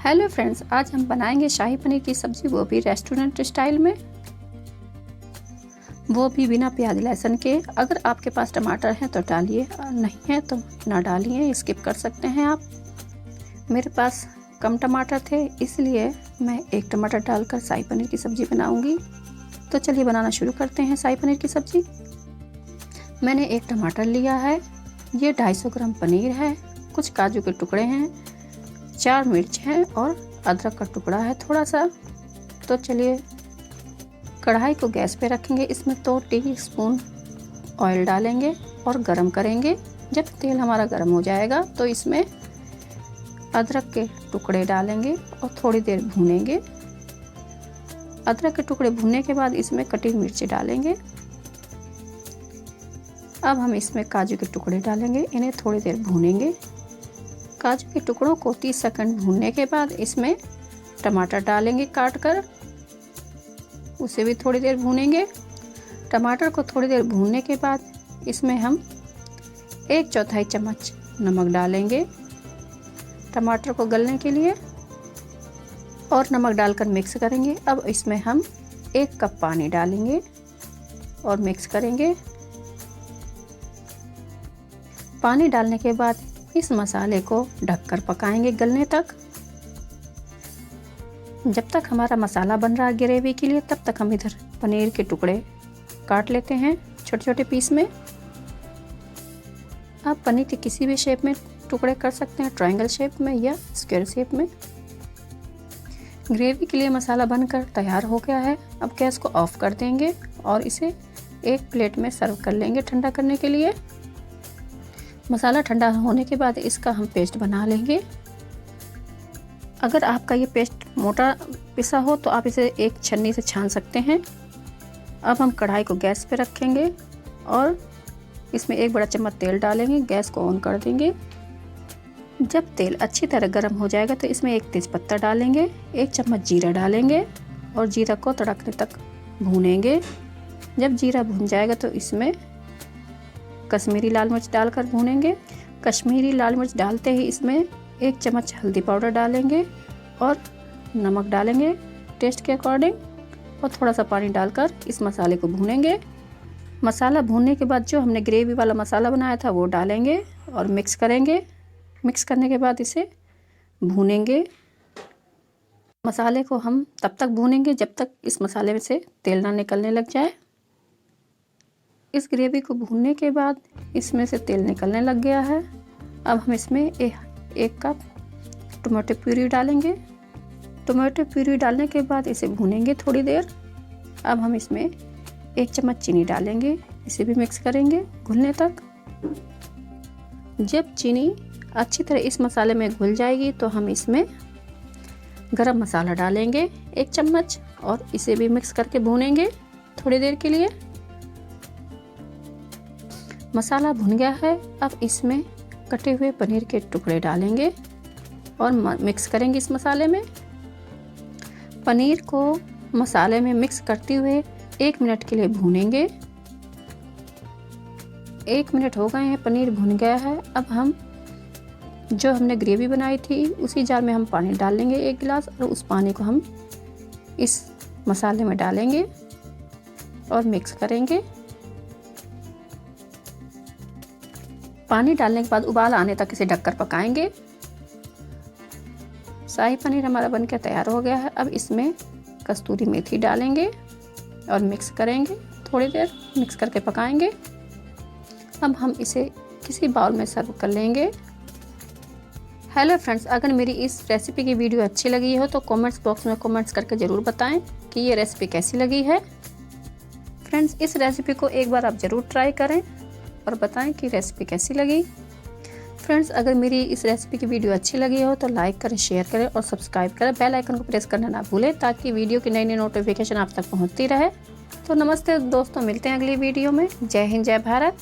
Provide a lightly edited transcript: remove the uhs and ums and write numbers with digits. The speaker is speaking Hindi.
हेलो फ्रेंड्स, आज हम बनाएंगे शाही पनीर की सब्ज़ी, वो भी रेस्टोरेंट स्टाइल में, वो भी बिना प्याज लहसुन के। अगर आपके पास टमाटर हैं तो डालिए, नहीं है तो ना डालिए, स्किप कर सकते हैं आप। मेरे पास कम टमाटर थे, इसलिए मैं एक टमाटर डालकर शाही पनीर की सब्ज़ी बनाऊंगी। तो चलिए बनाना शुरू करते हैं शाही पनीर की सब्ज़ी। मैंने एक टमाटर लिया है, ये 250 ग्राम पनीर है, कुछ काजू के टुकड़े हैं, 4 मिर्च हैं और अदरक का टुकड़ा है थोड़ा सा। तो चलिए कढ़ाई को गैस पे रखेंगे, इसमें 2 टीस्पून ऑयल डालेंगे और गरम करेंगे। जब तेल हमारा गरम हो जाएगा तो इसमें अदरक के टुकड़े डालेंगे और थोड़ी देर भूनेंगे। अदरक के टुकड़े भूनने के बाद इसमें कटी मिर्ची डालेंगे। अब हम इसमें काजू के टुकड़े डालेंगे, इन्हें थोड़ी देर भूनेंगे। काजू के टुकड़ों को 30 सेकंड भूनने के बाद इसमें टमाटर डालेंगे काट कर, उसे भी थोड़ी देर भूनेंगे। टमाटर को थोड़ी देर भूनने के बाद इसमें हम 1/4 चम्मच नमक डालेंगे टमाटर को गलने के लिए, और नमक डालकर मिक्स करेंगे। अब इसमें हम 1 कप पानी डालेंगे और मिक्स करेंगे। पानी डालने के बाद इस मसाले को ढककर पकाएंगे गलने तक। जब तक हमारा मसाला बन रहा है ग्रेवी के लिए, तब तक हम इधर पनीर के टुकड़े काट लेते हैं छोटे छोटे पीस में। आप पनीर के किसी भी शेप में टुकड़े कर सकते हैं, ट्रायंगल शेप में या स्क्वायर शेप में। ग्रेवी के लिए मसाला बनकर तैयार हो गया है। अब गैस को ऑफ कर देंगे और इसे एक प्लेट में सर्व कर लेंगे ठंडा करने के लिए। मसाला ठंडा होने के बाद इसका हम पेस्ट बना लेंगे। अगर आपका ये पेस्ट मोटा पिसा हो तो आप इसे एक छन्नी से छान सकते हैं। अब हम कढ़ाई को गैस पे रखेंगे और इसमें 1 बड़ा चम्मच तेल डालेंगे। गैस को ऑन कर देंगे। जब तेल अच्छी तरह गर्म हो जाएगा तो इसमें 1 तेज़पत्ता डालेंगे, 1 चम्मच जीरा डालेंगे और जीरा को तड़कने तक भूनेंगे। जब जीरा भून जाएगा तो इसमें कश्मीरी लाल मिर्च डालकर भूनेंगे। कश्मीरी लाल मिर्च डालते ही इसमें 1 चम्मच हल्दी पाउडर डालेंगे और नमक डालेंगे टेस्ट के अकॉर्डिंग, और थोड़ा सा पानी डालकर इस मसाले को भूनेंगे। मसाला भूनने के बाद जो हमने ग्रेवी वाला मसाला बनाया था वो डालेंगे और मिक्स करेंगे। मिक्स करने के बाद इसे भूनेंगे। मसाले को हम तब तक भूनेंगे जब तक इस मसाले में से तेल ना निकलने लग जाए। इस ग्रेवी को भूनने के बाद इसमें से तेल निकलने लग गया है। अब हम इसमें 1 कप टमाटो प्यूरी डालेंगे। टमाटो प्यूरी डालने के बाद इसे भूनेंगे थोड़ी देर। अब हम इसमें 1 चम्मच चीनी डालेंगे, इसे भी मिक्स करेंगे घुलने तक। जब चीनी अच्छी तरह इस मसाले में घुल जाएगी तो हम इसमें गरम मसाला डालेंगे 1 चम्मच और इसे भी मिक्स करके भूनेंगे थोड़ी देर के लिए। मसाला भुन गया है। अब इसमें कटे हुए पनीर के टुकड़े डालेंगे और मिक्स करेंगे इस मसाले में। पनीर को मसाले में मिक्स करते हुए 1 मिनट के लिए भूनेंगे। 1 मिनट हो गए हैं, पनीर भुन गया है। अब हम जो हमने ग्रेवी बनाई थी उसी जार में हम पानी डाल लेंगे 1 गिलास, और उस पानी को हम इस मसाले में डालेंगे और मिक्स करेंगे। पानी डालने के बाद उबाल आने तक इसे ढककर पकाएंगे। शाही पनीर हमारा बनकर तैयार हो गया है। अब इसमें कस्तूरी मेथी डालेंगे और मिक्स करेंगे, थोड़ी देर मिक्स करके पकाएंगे। अब हम इसे किसी बाउल में सर्व कर लेंगे। हेलो फ्रेंड्स, अगर मेरी इस रेसिपी की वीडियो अच्छी लगी हो तो कमेंट्स बॉक्स में कमेंट्स करके ज़रूर बताएं कि ये रेसिपी कैसी लगी है। फ्रेंड्स, इस रेसिपी को एक बार आप ज़रूर ट्राई करें और बताएं कि रेसिपी कैसी लगी। फ्रेंड्स, अगर मेरी इस रेसिपी की वीडियो अच्छी लगी हो तो लाइक करें, शेयर करें और सब्सक्राइब करें। बेल आइकन को प्रेस करना ना भूलें ताकि वीडियो की नई नई नोटिफिकेशन आप तक पहुंचती रहे। तो नमस्ते दोस्तों, मिलते हैं अगली वीडियो में। जय हिंद, जय भारत।